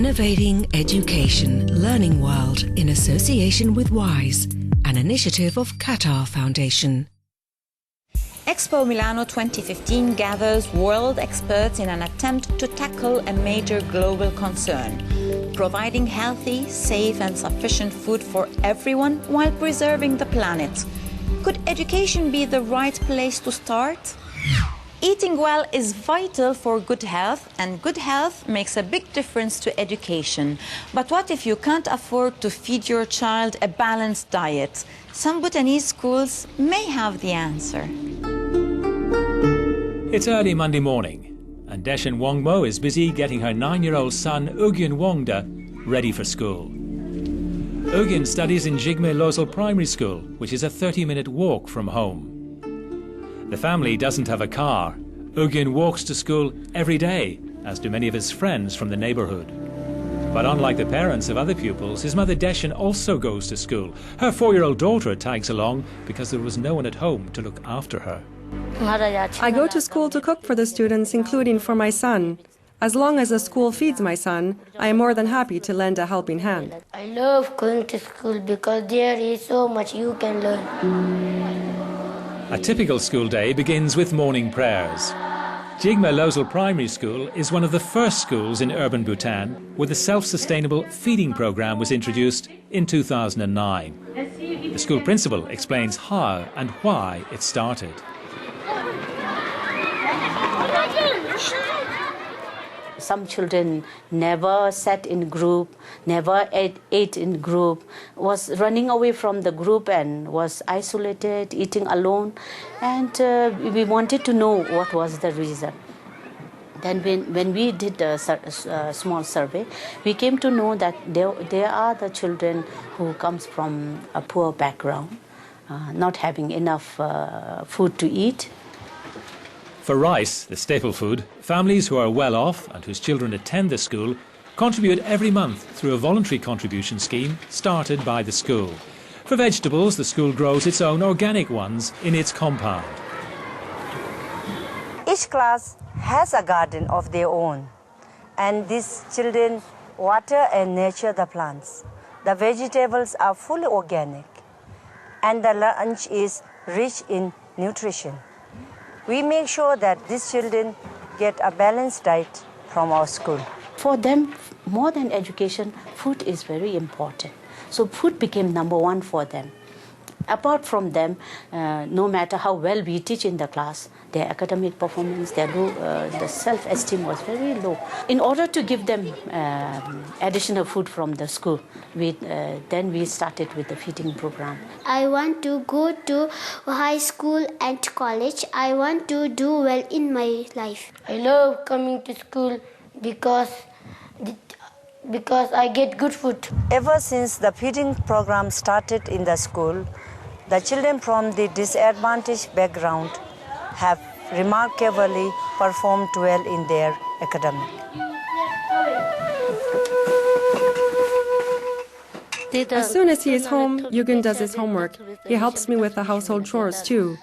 Innovating Education Learning World in association with WISE, an initiative of Qatar Foundation. Expo Milano 2015 gathers world experts in an attempt to tackle a major global concern: providing healthy, safe and sufficient food for everyone while preserving the planet. Could education be the right place to start? Eating well is vital for good health, and good health makes a big difference to education. But what if you can't afford to feed your child a balanced diet? Some Bhutanese schools may have the answer. It's early Monday morning, and Deshan Wongmo is busy getting her 9-year-old son, Ugyen Wongda, ready for school. Ugyen studies in Jigme Losal Primary School, which is a 30-minute walk from home. The family doesn't have a car. Ugyen walks to school every day, as do many of his friends from the neighbourhood. But unlike the parents of other pupils, his mother Deshan also goes to school. Her 4-year-old daughter tags along because there was no one at home to look after her. I go to school to cook for the students, including for my son. As long as the school feeds my son, I am more than happy to lend a helping hand. I love going to school because there is so much you can learn. A typical school day begins with morning prayers. Jigme Losal Primary School is one of the first schools in urban Bhutan where the self-sustainable feeding program was introduced in 2009. The school principal explains how and why it started. Some children never sat in group, never ate in group, was running away from the group and was isolated, eating alone. And we wanted to know what was the reason. Then when we did a small survey, we came to know that there are the children who comes from a poor background, not having enough food to eat. For rice, the staple food, families who are well off and whose children attend the school contribute every month through a voluntary contribution scheme started by the school. For vegetables, the school grows its own organic ones in its compound. Each class has a garden of their own, and these children water and nurture the plants. The vegetables are fully organic, and the lunch is rich in nutrition. We make sure that these children get a balanced diet from our school. For them, more than education, food is very important. So food became number one for them. Apart from them, no matter how well we teach in the class, their academic performance, the self-esteem was very low. In order to give them additional food from the school, then we started with the feeding program. I want to go to high school and college. I want to do well in my life. I love coming to school because I get good food. Ever since the feeding program started in the school, the children from the disadvantaged background have remarkably performed well in their academic. As soon as he is home, Ugyen does his homework. He helps me with the household chores too.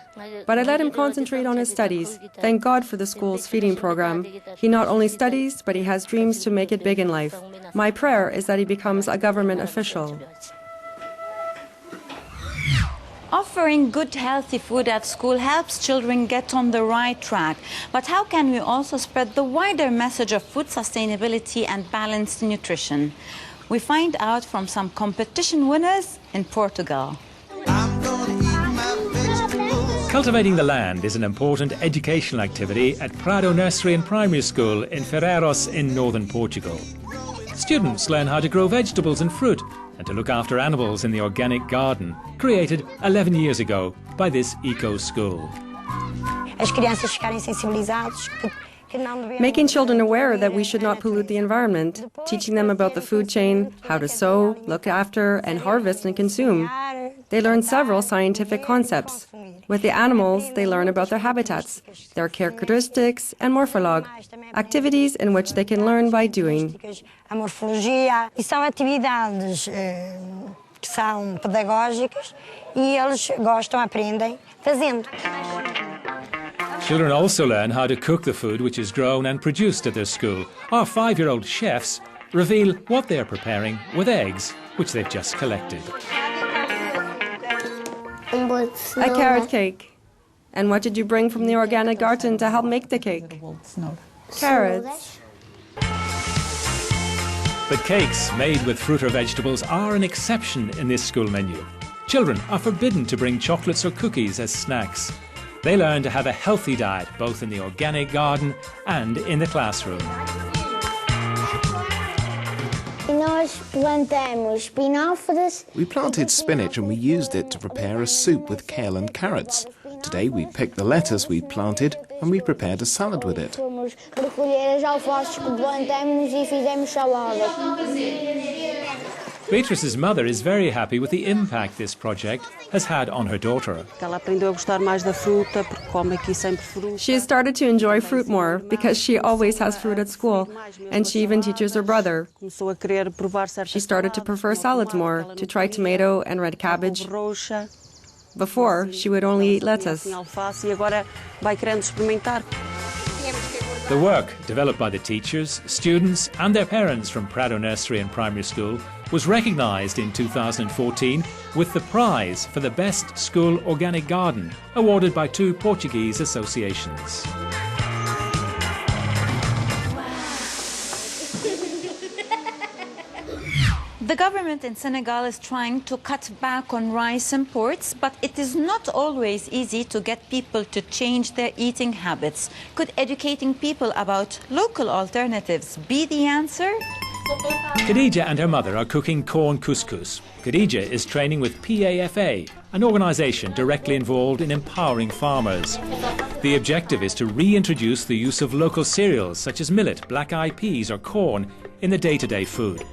But I let him concentrate on his studies. Thank God for the school's feeding program. He not only studies, but he has dreams to make it big in life. My prayer is that he becomes a government official. Offering good healthy food at school helps children get on the right track. But how can we also spread the wider message of food sustainability and balanced nutrition? We find out from some competition winners in Portugal. Cultivating the land is an important educational activity at Prado Nursery and Primary School in Ferreiros in northern Portugal. Students learn how to grow vegetables and fruit and to look after animals in the organic garden, created 11 years ago by this eco-school. Making children aware that we should not pollute the environment, teaching them about the food chain, how to sow, look after, and harvest and consume. They learn several scientific concepts. With the animals, they learn about their habitats, their characteristics, and morphology, activities in which they can learn by doing. São pedagógicas e eles gostam, aprendem fazendo. Children also learn how to cook the food which is grown and produced at their school. Our 5-year-old chefs reveal what they're preparing with eggs, which they've just collected. A carrot cake. And what did you bring from the organic garden to help make the cake? Carrots. But cakes made with fruit or vegetables are an exception in this school menu. Children are forbidden to bring chocolates or cookies as snacks. They learn to have a healthy diet both in the organic garden and in the classroom. We planted spinach and we used it to prepare a soup with kale and carrots. Today we picked the lettuce we planted and we prepared a salad with it. Beatrice's mother is very happy with the impact this project has had on her daughter. She has started to enjoy fruit more because she always has fruit at school, and she even teaches her brother. She started to prefer salads more, to try tomato and red cabbage. Before, she would only eat lettuce. The work, developed by the teachers, students and their parents from Prado Nursery and Primary School, was recognised in 2014 with the prize for the Best School Organic Garden, awarded by 2 Portuguese associations. The government in Senegal is trying to cut back on rice imports, but it is not always easy to get people to change their eating habits. Could educating people about local alternatives be the answer? Khadija and her mother are cooking corn couscous. Khadija is training with PAFA, an organisation directly involved in empowering farmers. The objective is to reintroduce the use of local cereals such as millet, black-eyed peas or corn in the day-to-day food.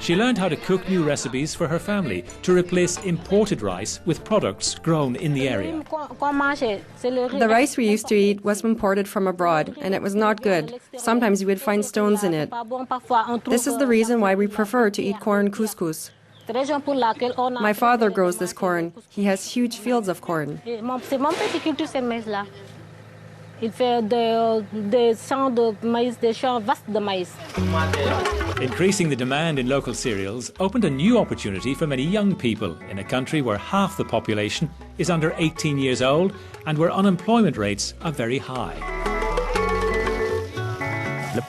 She learned how to cook new recipes for her family to replace imported rice with products grown in the area. The rice we used to eat was imported from abroad, and it was not good. Sometimes you would find stones in it. This is the reason why we prefer to eat corn couscous. My father grows this corn. He has huge fields of corn. Increasing the demand in local cereals opened a new opportunity for many young people in a country where half the population is under 18 years old and where unemployment rates are very high. With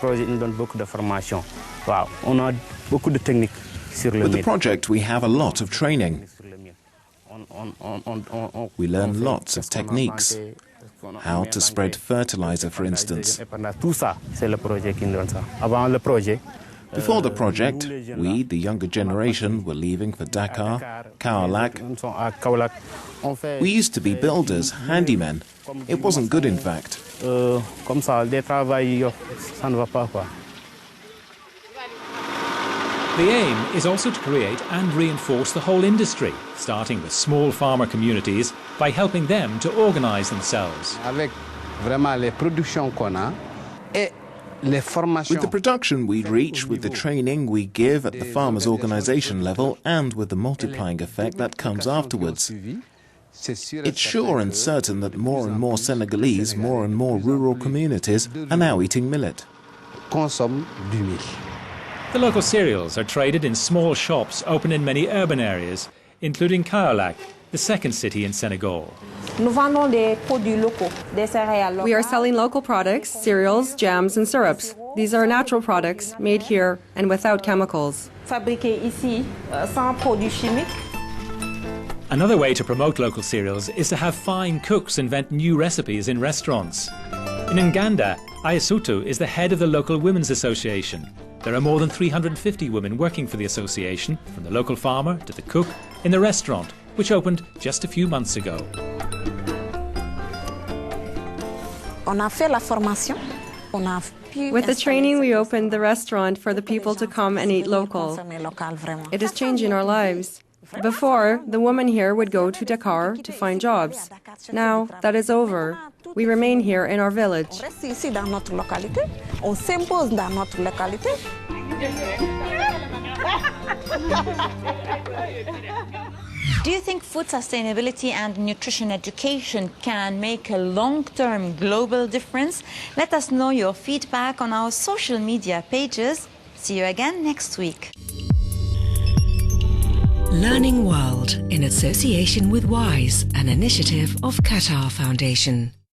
the project, we have a lot of training. We learn lots of techniques. How to spread fertilizer, for instance. Before the project, we, the younger generation, were leaving for Dakar, Kaolack. We used to be builders, handymen. It wasn't good, in fact. The aim is also to create and reinforce the whole industry, starting with small farmer communities by helping them to organise themselves. With the production we reach, with the training we give at the farmers' organisation level, and with the multiplying effect that comes afterwards, it's sure and certain that more and more Senegalese, more and more rural communities are now eating millet. The local cereals are traded in small shops open in many urban areas, including Kaolack, the second city in Senegal. We are selling local products, cereals, jams and syrups. These are natural products made here and without chemicals. Another way to promote local cereals is to have fine cooks invent new recipes in restaurants. In Nganda, Ayasutu is the head of the local women's association. There are more than 350 women working for the association, from the local farmer to the cook, in the restaurant, which opened just a few months ago. With the training, we opened the restaurant for the people to come and eat local. It is changing our lives. Before, the women here would go to Dakar to find jobs. Now, that is over. We remain here in our village. Do you think food sustainability and nutrition education can make a long-term global difference? Let us know your feedback on our social media pages. See you again next week. Learning World in association with WISE, an initiative of Qatar Foundation.